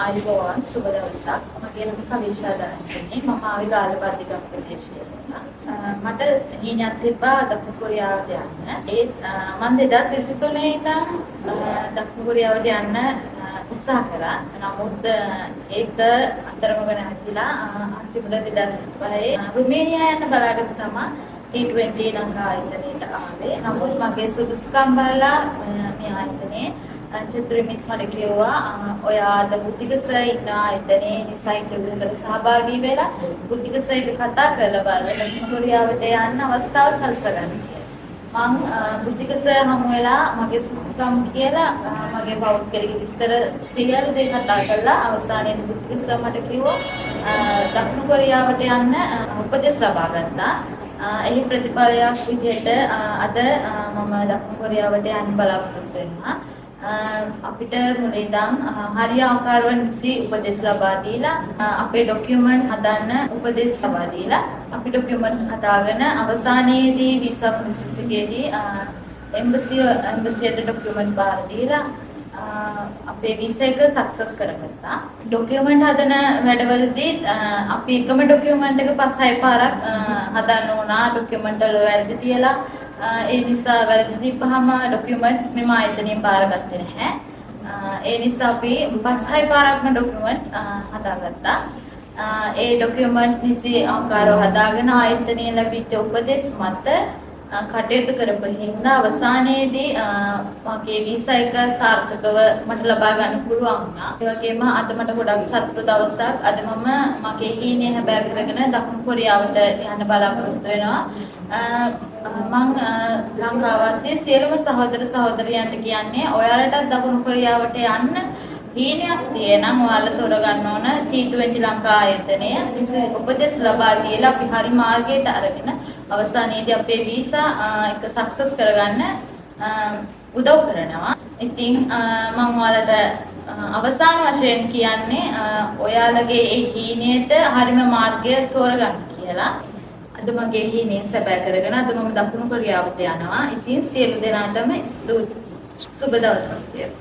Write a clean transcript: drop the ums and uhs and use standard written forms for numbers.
ආයුබෝවන් සුබ දවසක්. මගේ නම කවිෂා දරණයි. මම ආවේ ගාල්ලපත්තිගම ප්‍රදේශයේ. මට හීනයක් තිබ්බා දකුණු කොරියාවට යන්න. මම 2023 ඉඳන් දකුණු කොරියාවට යන්න උත්සාහ කරා. නමුත් ඒක අතරමඟ නැතිලා අන්තිමට 2025 රුමේනියා යන්න බලාගෙන තමයි T20 ලංකා ආයතනයට ආවේ. නමුත් මගේ සුදුසුකම් බලලා මේ ආයතනයේ චතුරි මිස් මට කිව්වා ඔයා අද බුද්ධික සර් ඉන්න ආයතනයේ නිසා ඉන්ටර්විව් එකට සහභාගී වෙලා බුද්ධික සර්ට කතා කරලා බලන්න දකුණු කොරියාවට යන්න අවස්ථාව සලසගන්න කියලා. මම බුද්ධික සර් හමු වෙලා මගේ සුදුසුකම් කියලා මගේ පෞද්ගලික විස්තර සියලු දේ කතා කරලා අවසානයේ බුද්ධික සර් මට කිව්වා දකුණු කොරියාවට යන්න උපදෙස් ලබා ගත්තා. එහි ප්‍රතිඵලයක් විදිහට අද මම දකුණු කොරියාවට යන්න බලාපොරොත්තු වෙනවා. අපිට මුලින්දන් හරි ආකාරව නිසි උපදෙස් ලබා දීලා අපේ ડોකියුමන්ට් හදන්න උපදෙස් ලබා දීලා අපි ડોකියුමන්ට් හදාගෙන අවසානයේදී වීසා ප්‍රොසෙස් එකේදී එම්බසියට ડોකියුමන්ට් බාර දීලා අපේ වීසා එක සක්සස් කරගත්තා. ડોකියුමන්ට් හදන වැඩවලදී අපි එකම ડોකියුමන්ට් එක 5-6 පාරක් හදන්න ඕනා. ડોකියුමන්ට් වල වැරදි තියලා ඒ නිසා වැරදි දීපහම ડોකියුමන්ට් මෙම ආයතනයෙන් බාරගත්තේ නැහැ. ඒ නිසා අපි 5-6 පාරක්ම ડોකියුමන්ට් හදාගත්තා. ඒ ડોකියුමන්ට් නිසි ආකාරව හදාගෙන ආයතනයේ ලැබිච්ච උපදෙස් මත කටයුතු කරපු හින්දා අවසානයේදී මගේ වීසා එක සාර්ථකව මට ලබා ගන්න පුළුවන් වුණා. ඒ වගේම අද මට ගොඩක් සතුටු දවසක්. අද මම මගේ හීනේ හැබෑ කරගෙන දකුණු කොරියාවට යන්න බලාපොරොත්තු වෙනවා. මම ලංකාවාසී සියලුම සහෝදර සහෝදරියන්ට කියන්නේ ඔයාලටත් දකුණු කොරියාවට යන්න හීනයක් තියෙනම් ඔයාලා තෝරගන්න ඕන T20 ලංකා ආයතනය. උපදෙස් ලබා දීලා අපි හරි මාර්ගයට අරගෙන අවසානයේදී අපේ වීසා එක සක්සස් කරගන්න උදව් කරනවා. ඉතින් මම ඔයාලට අවසාන වශයෙන් කියන්නේ ඔයාලගේ ඒ හීනයට හරිම මාර්ගය තෝරගන්න කියලා. අද මගේ හීනේ සැබෑ කරගෙන අද මම දකුණු කොරියාවට යනවා. ඉතින් සියලු දෙනාටම ස්තුතියි. සුබ දවසක්.